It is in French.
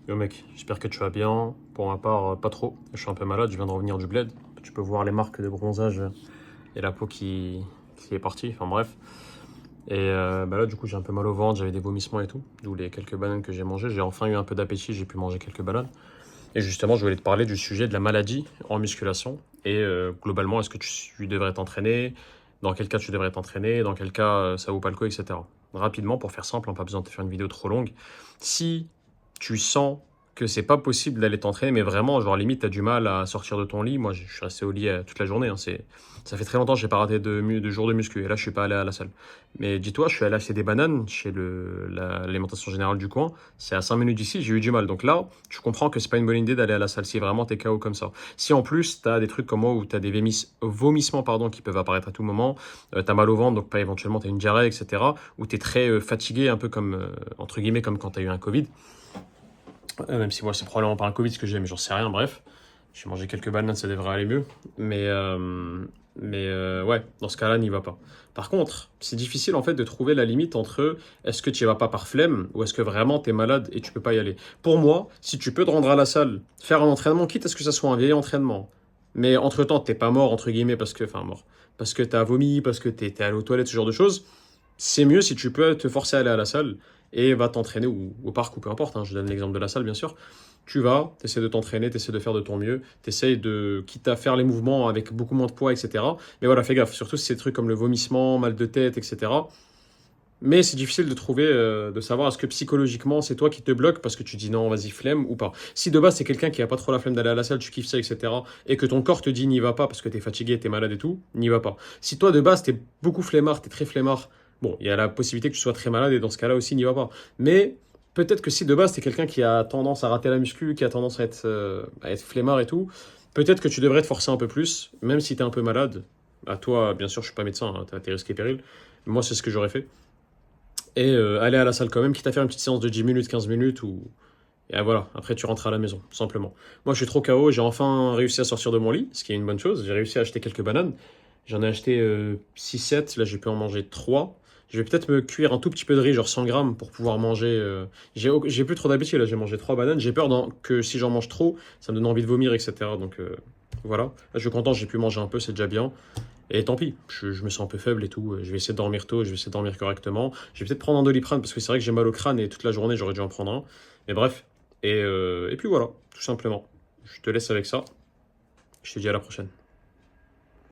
Yo mec, j'espère que tu vas bien. Pour ma part, pas trop. Je suis un peu malade, je viens de revenir du bled. Tu peux voir les marques de bronzage et la peau qui est partie. Enfin bref. Et là, du coup, j'ai un peu mal au ventre, j'avais des vomissements et tout. D'où les quelques bananes que j'ai mangées. J'ai enfin eu un peu d'appétit, j'ai pu manger quelques bananes. Et justement, je voulais te parler du sujet de la maladie en musculation. Et globalement, est-ce que tu devrais t'entraîner? Dans quel cas tu devrais t'entraîner? Dans quel cas ça vaut pas le coup, etc. Rapidement, pour faire simple, hein, pas besoin de te faire une vidéo trop longue. Si tu sens que c'est pas possible d'aller t'entraîner, mais vraiment, genre limite, tu as du mal à sortir de ton lit. Moi, je suis resté au lit toute la journée. Hein, ça fait très longtemps que j'ai pas raté de jours de muscu. Et là, je suis pas allé à la salle. Mais dis-toi, je suis allé acheter des bananes chez l'alimentation générale du coin. C'est à 5 minutes d'ici, j'ai eu du mal. Donc là, tu comprends que c'est pas une bonne idée d'aller à la salle si vraiment t'es KO comme ça. Si en plus, tu as des trucs comme moi où tu as des vomissements pardon, qui peuvent apparaître à tout moment, tu as mal au ventre, donc pas éventuellement tu as une diarrhée, etc. Ou tu es très fatigué, un peu comme, entre guillemets, comme quand tu as eu un Covid. Même si moi, c'est probablement pas un Covid ce que j'ai, mais j'en sais rien, bref. J'ai mangé quelques bananes, ça devrait aller mieux. Ouais, dans ce cas-là, n'y va pas. Par contre, c'est difficile en fait de trouver la limite entre est-ce que tu y vas pas par flemme ou est-ce que vraiment tu es malade et tu peux pas y aller. Pour moi, si tu peux te rendre à la salle, faire un entraînement, quitte à ce que ça soit un vieil entraînement, mais entre-temps, t'es pas mort, entre guillemets, parce que t'as vomi, parce que t'es allé aux toilettes, ce genre de choses, c'est mieux si tu peux te forcer à aller à la salle et va t'entraîner ou au parc ou peu importe, hein, je donne l'exemple de la salle bien sûr. Tu vas, tu essaies de t'entraîner, tu essaies de faire de ton mieux, tu essaies de, quitte à faire les mouvements avec beaucoup moins de poids, etc. Mais voilà, fais gaffe, surtout si c'est des trucs comme le vomissement, mal de tête, etc. Mais c'est difficile de trouver, de savoir est-ce que psychologiquement c'est toi qui te bloques parce que tu dis non, vas-y, flemme ou pas. Si de base c'est quelqu'un qui a pas trop la flemme d'aller à la salle, tu kiffes ça, etc. et que ton corps te dit n'y va pas parce que t'es fatigué, t'es malade et tout, n'y va pas. Si toi de base t'es beaucoup flemmard, t'es très flemmard, bon, il y a la possibilité que tu sois très malade et dans ce cas-là aussi n'y va pas. Mais peut-être que si de base t'es quelqu'un qui a tendance à rater la muscu, qui a tendance à être flemmard et tout, peut-être que tu devrais te forcer un peu plus, même si t'es un peu malade. À toi, bien sûr, je suis pas médecin, hein, t'as tes risques et périls. Moi, c'est ce que j'aurais fait et aller à la salle quand même, quitte à faire une petite séance de 10 minutes, 15 minutes, ou... Et voilà, après tu rentres à la maison, tout simplement. Moi je suis trop KO, j'ai enfin réussi à sortir de mon lit, ce qui est une bonne chose. J'ai réussi à acheter quelques bananes. J'en ai acheté 6-7, là j'ai pu en manger 3. Je vais peut-être me cuire un tout petit peu de riz, genre 100 grammes, pour pouvoir manger. J'ai plus trop d'habitude, là j'ai mangé 3 bananes. J'ai peur que si j'en mange trop, ça me donne envie de vomir, etc. Donc voilà. Là je suis content, j'ai pu manger un peu, c'est déjà bien. Et tant pis, je me sens un peu faible et tout. Je vais essayer de dormir tôt, je vais essayer de dormir correctement. Je vais peut-être prendre un Doliprane parce que c'est vrai que j'ai mal au crâne et toute la journée j'aurais dû en prendre un. Mais bref. Et puis voilà, tout simplement. Je te laisse avec ça. Je te dis à la prochaine.